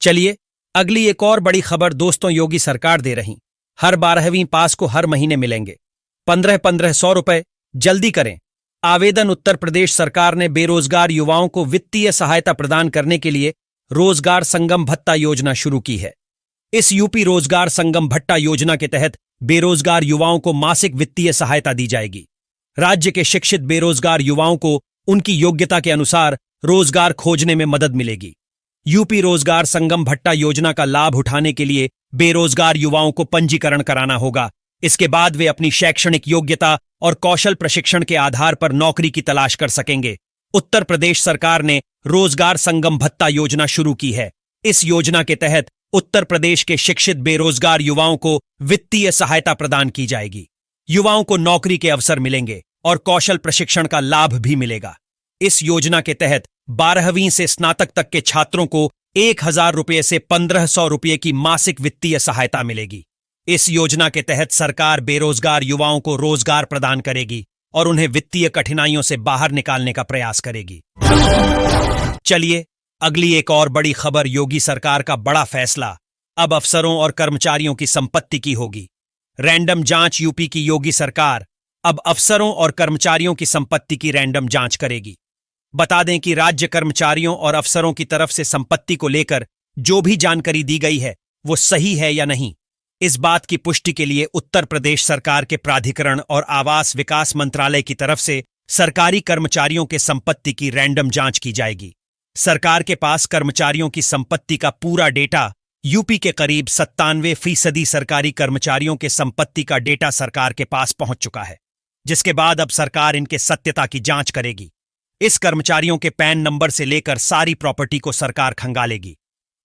चलिए अगली एक और बड़ी खबर दोस्तों योगी सरकार दे रही। हर 12वीं पास को हर महीने मिलेंगे 1500 रुपए। जल्दी करें आवेदन। उत्तर प्रदेश सरकार ने बेरोजगार युवाओं को वित्तीय सहायता प्रदान करने के लिए रोजगार संगम भत्ता योजना शुरू की है। इस यूपी रोजगार संगम भत्ता योजना के तहत बेरोजगार युवाओं को मासिक वित्तीय सहायता दी जाएगी। राज्य के शिक्षित बेरोजगार युवाओं को उनकी योग्यता के अनुसार रोजगार खोजने में मदद मिलेगी। यूपी रोजगार संगम भत्ता योजना का लाभ उठाने के लिए बेरोजगार युवाओं को पंजीकरण कराना होगा। इसके बाद वे अपनी शैक्षणिक योग्यता और कौशल प्रशिक्षण के आधार पर नौकरी की तलाश कर सकेंगे। उत्तर प्रदेश सरकार ने रोजगार संगम भत्ता योजना शुरू की है। इस योजना के तहत उत्तर प्रदेश के शिक्षित बेरोजगार युवाओं को वित्तीय सहायता प्रदान की जाएगी। युवाओं को नौकरी के अवसर मिलेंगे और कौशल प्रशिक्षण का लाभ भी मिलेगा। इस योजना के तहत 12वीं से स्नातक तक के छात्रों को 1000 रुपये से 1500 रुपये की मासिक वित्तीय सहायता मिलेगी। इस योजना के तहत सरकार बेरोजगार युवाओं को रोजगार प्रदान करेगी और उन्हें वित्तीय कठिनाइयों से बाहर निकालने का प्रयास करेगी। चलिए अगली एक और बड़ी खबर। योगी सरकार का बड़ा फैसला, अब अफसरों और कर्मचारियों की संपत्ति की होगी। रैंडम जांच। यूपी की योगी सरकार अब अफसरों और कर्मचारियों की संपत्ति की रैंडम जांच करेगी। बता दें कि राज्य कर्मचारियों और अफसरों की तरफ से संपत्ति को लेकर जो भी जानकारी दी गई है वो सही है या नहीं, इस बात की पुष्टि के लिए उत्तर प्रदेश सरकार के प्राधिकरण और आवास विकास मंत्रालय की तरफ से सरकारी कर्मचारियों के संपत्ति की रैंडम जांच की जाएगी। सरकार के पास कर्मचारियों की संपत्ति का पूरा डेटा, यूपी के करीब 97% सरकारी कर्मचारियों के संपत्ति का डेटा सरकार के पास पहुंच चुका है, जिसके बाद अब सरकार इनके सत्यता की जांच करेगी। इस कर्मचारियों के पैन नंबर से लेकर सारी प्रॉपर्टी को सरकार खंगालेगी।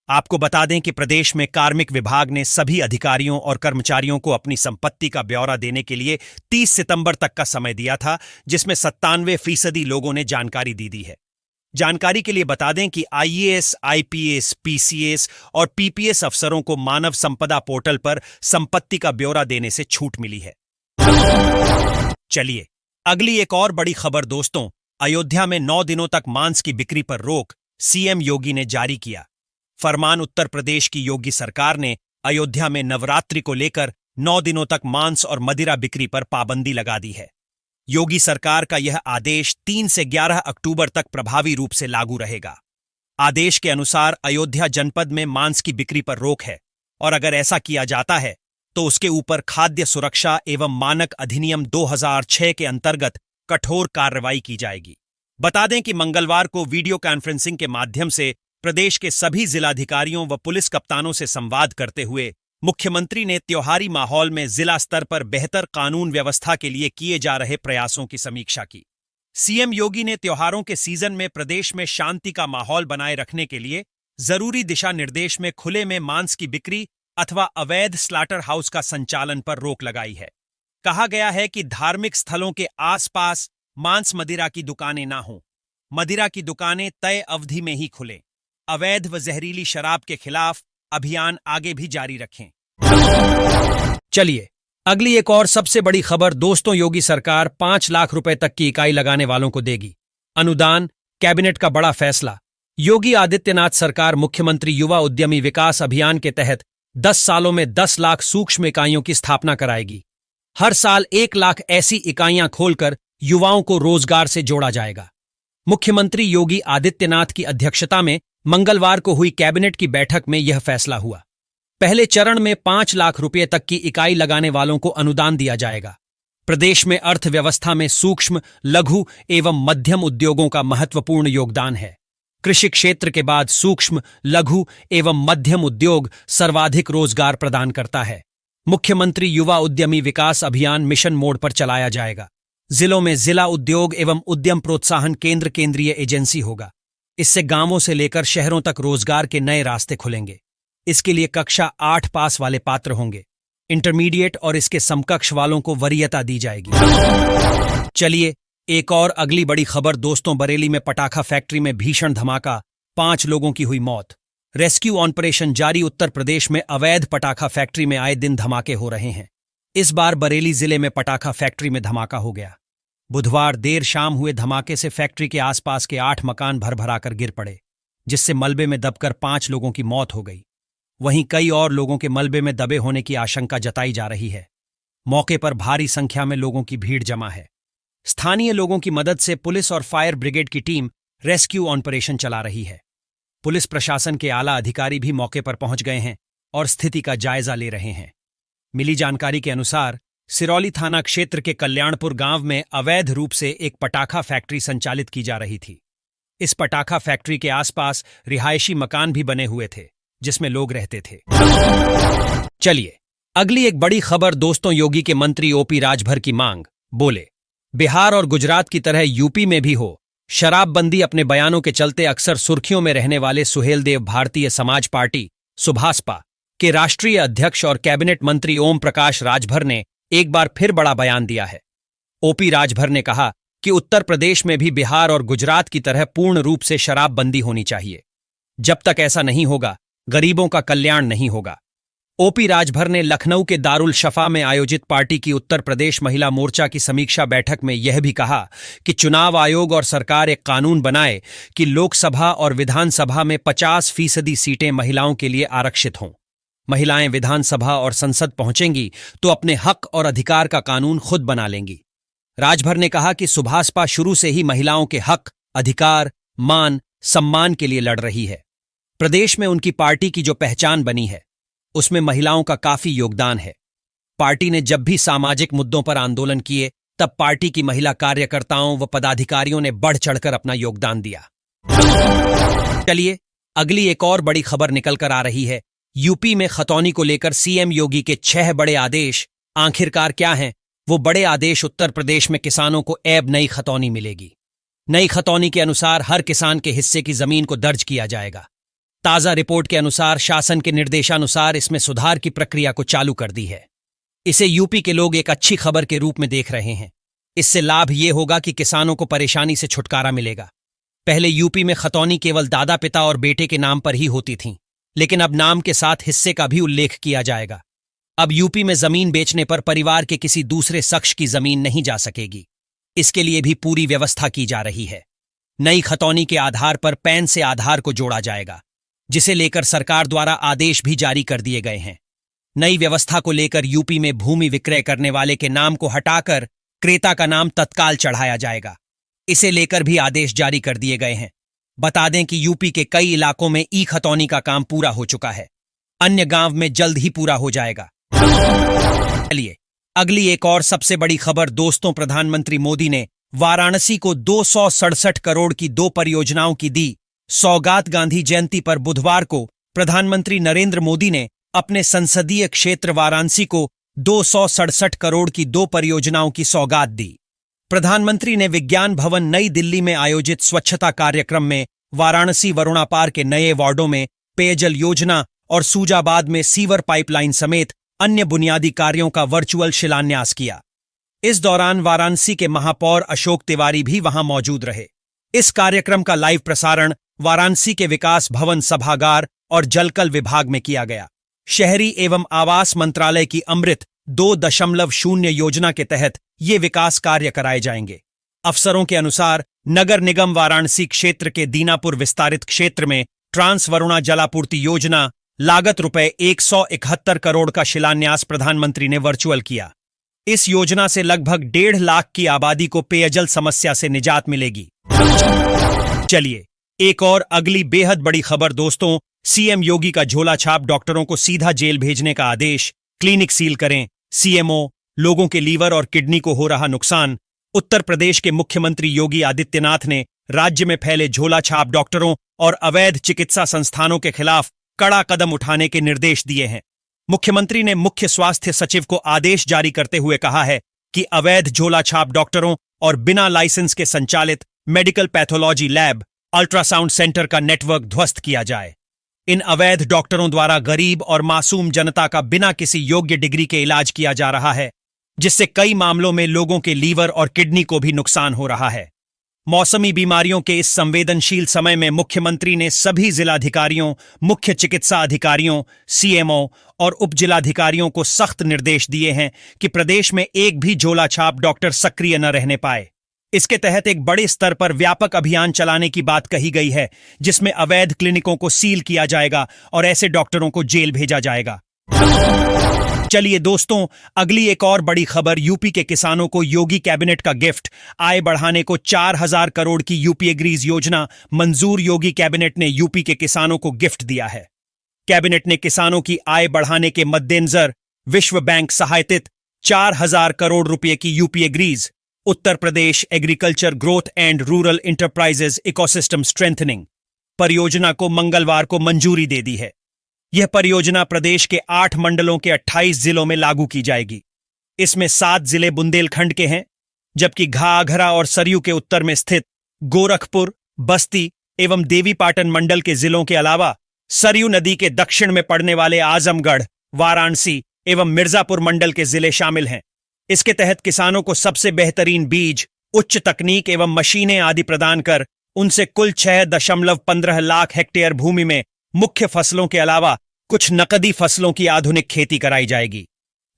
आपको बता दें कि प्रदेश में कार्मिक विभाग ने सभी अधिकारियों और कर्मचारियों को अपनी संपत्ति का ब्यौरा देने के लिए 30 सितंबर तक का समय दिया था, जिसमें 97% लोगों ने जानकारी दी है। जानकारी के लिए बता दें कि आईएएस, आईपीएस, पीसीएस और पीपीएस अफसरों को मानव संपदा पोर्टल पर संपत्ति का ब्यौरा देने से छूट मिली है। चलिए अगली एक और बड़ी खबर दोस्तों। अयोध्या में 9 दिनों तक मांस की बिक्री पर रोक सीएम योगी ने जारी किया। फरमान। उत्तर प्रदेश की योगी सरकार ने अयोध्या में नवरात्रि को लेकर 9 दिनों तक मांस और मदिरा बिक्री पर पाबंदी लगा दी है। योगी सरकार का यह आदेश 3 से 11 अक्टूबर तक प्रभावी रूप से लागू रहेगा। आदेश के अनुसार अयोध्या जनपद में मांस की बिक्री पर रोक है और अगर ऐसा किया जाता है तो उसके ऊपर खाद्य सुरक्षा एवं मानक अधिनियम 2006 के अंतर्गत कठोर कार्रवाई की जाएगी। बता दें कि मंगलवार को वीडियो कॉन्फ्रेंसिंग के माध्यम से प्रदेश के सभी जिलाधिकारियों व पुलिस कप्तानों से संवाद करते हुए मुख्यमंत्री ने त्योहारी माहौल में जिला स्तर पर बेहतर कानून व्यवस्था के लिए किए जा रहे प्रयासों की समीक्षा की। सीएम योगी ने त्योहारों के सीजन में प्रदेश में शांति का माहौल बनाए रखने के लिए जरूरी दिशा निर्देश में खुले में मांस की बिक्री अथवा अवैध स्लाटर हाउस का संचालन पर रोक लगाई है। कहा गया है कि धार्मिक स्थलों के आसपास मांस मदिरा की दुकानें ना हों। मदिरा की दुकानें तय अवधि में ही खुलें। अवैध व जहरीली शराब के खिलाफ अभियान आगे भी जारी रखें। चलिए अगली एक और सबसे बड़ी खबर दोस्तों। योगी सरकार 5 लाख रुपए तक की इकाई लगाने वालों को देगी अनुदान। कैबिनेट का बड़ा फैसला। योगी आदित्यनाथ सरकार मुख्यमंत्री युवा उद्यमी विकास अभियान के तहत 10 सालों में 10 लाख सूक्ष्म इकाइयों की स्थापना कराएगी। हर साल 1 लाख ऐसी इकाइयां खोलकर युवाओं को रोजगार से जोड़ा जाएगा। मुख्यमंत्री योगी आदित्यनाथ की अध्यक्षता में मंगलवार को हुई कैबिनेट की बैठक में यह फैसला हुआ। पहले चरण में 5 लाख रुपये तक की इकाई लगाने वालों को अनुदान दिया जाएगा। प्रदेश में अर्थव्यवस्था में सूक्ष्म, लघु एवं मध्यम उद्योगों का महत्वपूर्ण योगदान है। कृषि क्षेत्र के बाद सूक्ष्म, लघु एवं मध्यम उद्योग सर्वाधिक रोजगार प्रदान करता है। मुख्यमंत्री युवा उद्यमी विकास अभियान मिशन मोड पर चलाया जाएगा। जिलों में जिला उद्योग एवं उद्यम प्रोत्साहन केंद्र केंद्रीय एजेंसी होगा। इससे गांवों से लेकर शहरों तक रोजगार के नए रास्ते खुलेंगे। इसके लिए कक्षा 8 पास वाले पात्र होंगे। इंटरमीडिएट और इसके समकक्ष वालों को वरीयता दी जाएगी। चलिए एक और अगली बड़ी खबर दोस्तों। बरेली में पटाखा फैक्ट्री में भीषण धमाका, 5 लोगों की हुई मौत। रेस्क्यू ऑपरेशन जारी। उत्तर प्रदेश में अवैध पटाखा फैक्ट्री में आए दिन धमाके हो रहे हैं। इस बार बरेली जिले में पटाखा फैक्ट्री में धमाका हो गया। बुधवार देर शाम हुए धमाके से फैक्ट्री के आसपास के 8 मकान भरभराकर गिर पड़े। जिससे मलबे में दबकर 5 लोगों की मौत हो गई। वहीं कई और लोगों के मलबे में दबे होने की आशंका जताई जा रही है। मौके पर भारी संख्या में लोगों की भीड़ जमा है। स्थानीय लोगों की मदद से पुलिस और फायर ब्रिगेड की टीम रेस्क्यू ऑपरेशन चला रही है। पुलिस प्रशासन के आला अधिकारी भी मौके पर पहुंच गए हैं और स्थिति का जायजा ले रहे हैं। मिली जानकारी के अनुसार सिरौली थाना क्षेत्र के कल्याणपुर गांव में अवैध रूप से एक पटाखा फैक्ट्री संचालित की जा रही थी। इस पटाखा फैक्ट्री के आसपास रिहायशी मकान भी बने हुए थे जिसमें लोग रहते थे। चलिए अगली एक बड़ी खबर दोस्तों। योगी के मंत्री ओपी राजभर की मांग। बोले, बिहार और गुजरात की तरह यूपी में भी हो शराबबंदी। अपने बयानों के चलते अक्सर सुर्खियों में रहने वाले सुहेलदेव भारतीय समाज पार्टी सुभासपा के राष्ट्रीय अध्यक्ष और कैबिनेट मंत्री ओम प्रकाश राजभर ने एक बार फिर बड़ा बयान दिया है। ओपी राजभर ने कहा कि उत्तर प्रदेश में भी बिहार और गुजरात की तरह पूर्ण रूप से शराबबंदी होनी चाहिए। जब तक ऐसा नहीं होगा, गरीबों का कल्याण नहीं होगा। ओपी राजभर ने लखनऊ के दारुल शफा में आयोजित पार्टी की उत्तर प्रदेश महिला मोर्चा की समीक्षा बैठक में यह भी कहा कि चुनाव आयोग और सरकार एक कानून बनाए कि लोकसभा और विधानसभा में 50% सीटें महिलाओं के लिए आरक्षित हों। महिलाएं विधानसभा और संसद पहुंचेंगी तो अपने हक और अधिकार का कानून खुद बना लेंगी। राजभर ने कहा कि सुभासपा शुरू से ही महिलाओं के हक, अधिकार, मान, सम्मान के लिए लड़ रही है। प्रदेश में उनकी पार्टी की जो पहचान बनी है उसमें महिलाओं का काफी योगदान है। पार्टी ने जब भी सामाजिक मुद्दों पर आंदोलन किए तब पार्टी की महिला कार्यकर्ताओं व पदाधिकारियों ने बढ़ चढ़कर अपना योगदान दिया। चलिए अगली एक और बड़ी खबर निकल कर आ रही है। यूपी में खतौनी को लेकर सीएम योगी के 6 बड़े आदेश। आखिरकार क्या हैं वो बड़े आदेश? उत्तर प्रदेश में किसानों को अब नई खतौनी मिलेगी। नई खतौनी के अनुसार हर किसान के हिस्से की जमीन को दर्ज किया जाएगा। ताजा रिपोर्ट के अनुसार शासन के निर्देशानुसार इसमें सुधार की प्रक्रिया को चालू कर दी है। इसे यूपी के लोग एक अच्छी खबर के रूप में देख रहे हैं। इससे लाभ ये होगा कि किसानों को परेशानी से छुटकारा मिलेगा। पहले यूपी में खतौनी केवल दादा, पिता और बेटे के नाम पर ही होती थीं, लेकिन अब नाम के साथ हिस्से का भी उल्लेख किया जाएगा। अब यूपी में जमीन बेचने पर परिवार के किसी दूसरे शख्स की जमीन नहीं जा सकेगी। इसके लिए भी पूरी व्यवस्था की जा रही है। नई खतौनी के आधार पर पैन से आधार को जोड़ा जाएगा, जिसे लेकर सरकार द्वारा आदेश भी जारी कर दिए गए हैं। नई व्यवस्था को लेकर यूपी में भूमि विक्रय करने वाले के नाम को हटाकर क्रेता का नाम तत्काल चढ़ाया जाएगा। इसे लेकर भी आदेश जारी कर दिए गए हैं। बता दें कि यूपी के कई इलाकों में ई खतौनी का काम पूरा हो चुका है। अन्य गांव में जल्द ही पूरा हो जाएगा। चलिए अगली एक और सबसे बड़ी खबर दोस्तों। प्रधानमंत्री मोदी ने वाराणसी को 267 करोड़ की 2 परियोजनाओं की दी सौगात। गांधी जयंती पर बुधवार को प्रधानमंत्री नरेंद्र मोदी ने अपने संसदीय क्षेत्र वाराणसी को 267 करोड़ की 2 परियोजनाओं की सौगात दी। प्रधानमंत्री ने विज्ञान भवन नई दिल्ली में आयोजित स्वच्छता कार्यक्रम में वाराणसी वरुणा पार के नए वार्डों में पेयजल योजना और सूजाबाद में सीवर पाइपलाइन समेत अन्य बुनियादी कार्यों का वर्चुअल शिलान्यास किया। इस दौरान वाराणसी के महापौर अशोक तिवारी भी वहां मौजूद रहे। इस कार्यक्रम का लाइव प्रसारण वाराणसी के विकास भवन सभागार और जलकल विभाग में किया गया। शहरी एवं आवास मंत्रालय की अमृत 2.0 योजना के तहत ये विकास कार्य कराए जाएंगे। अफसरों के अनुसार नगर निगम वाराणसी क्षेत्र के दीनापुर विस्तारित क्षेत्र में ट्रांस वरुणा जलापूर्ति योजना लागत रुपए 171 करोड़ का शिलान्यास प्रधानमंत्री ने वर्चुअल किया। इस योजना से लगभग 1.5 लाख की आबादी को पेयजल समस्या से निजात मिलेगी। चलिए एक और अगली बेहद बड़ी खबर दोस्तों। सीएम योगी का झोला छाप डॉक्टरों को सीधा जेल भेजने का आदेश। क्लिनिक सील करें। सीएमओ, लोगों के लीवर और किडनी को हो रहा नुकसान। उत्तर प्रदेश के मुख्यमंत्री योगी आदित्यनाथ ने राज्य में फैले झोला छाप डॉक्टरों और अवैध चिकित्सा संस्थानों के खिलाफ कड़ा कदम उठाने के निर्देश दिए हैं। मुख्यमंत्री ने मुख्य स्वास्थ्य सचिव को आदेश जारी करते हुए कहा है कि अवैध झोला छाप डॉक्टरों और बिना लाइसेंस के संचालित medical pathology lab, ultrasound centre का नेटवर्क ध्वस्त किया जाए। इन अवैध डॉक्टरों द्वारा गरीब और मासूम जनता का बिना किसी योग्य डिग्री के इलाज किया जा रहा है, जिससे कई मामलों में लोगों के लीवर और किडनी को भी नुकसान हो रहा है। मौसमी बीमारियों के इस संवेदनशील समय में मुख्यमंत्री ने सभी जिलाधिकारियों, मुख्य चिकित्सा अधिकारियों, सीएमओ और उप जिलाधिकारियों को सख्त निर्देश दिए हैं कि प्रदेश में एक भी झोला छाप डॉक्टर सक्रिय न रहने पाए। इसके तहत एक बड़े स्तर पर व्यापक अभियान चलाने की बात कही गई है, जिसमें अवैध क्लिनिकों को सील किया जाएगा और ऐसे डॉक्टरों को जेल भेजा जाएगा। चलिए दोस्तों, अगली एक और बड़ी खबर। यूपी के किसानों को योगी कैबिनेट का गिफ्ट। आय बढ़ाने को 4000 करोड़ की यूपी एग्रीज योजना मंजूर। योगी कैबिनेट ने यूपी के किसानों को गिफ्ट दिया है। कैबिनेट ने किसानों की आय बढ़ाने के मद्देनजर विश्व बैंक सहायतित 4000 करोड़ रुपए की UP agrees Uttar Pradesh agriculture growth and rural enterprises ecosystem strengthening परियोजना को मंगलवार को मंजूरी दे दी है। यह परियोजना प्रदेश के 8 मंडलों के 28 जिलों में लागू की जाएगी। इसमें 7 जिले बुंदेलखंड के हैं, जबकि घाघरा और सरयू के उत्तर में स्थित गोरखपुर, बस्ती एवं देवीपाटन मंडल के जिलों के अलावा सरयू नदी के दक्षिण में पड़ने वाले आजमगढ़, वाराणसी एवं मिर्जापुर मंडल के जिले शामिल हैं। इसके तहत किसानों को सबसे बेहतरीन बीज, उच्च तकनीक एवं मशीनें आदि प्रदान कर उनसे कुल 6.15 लाख हेक्टेयर भूमि में मुख्य फसलों के अलावा कुछ नकदी फसलों की आधुनिक खेती कराई जाएगी।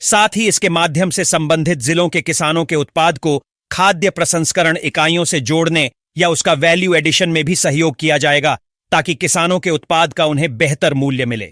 साथ ही इसके माध्यम से संबंधित जिलों के किसानों के उत्पाद को खाद्य प्रसंस्करण इकाइयों से जोड़ने या उसका वैल्यू एडिशन में भी सहयोग किया जाएगा, ताकि किसानों के उत्पाद का उन्हें बेहतर मूल्य मिले।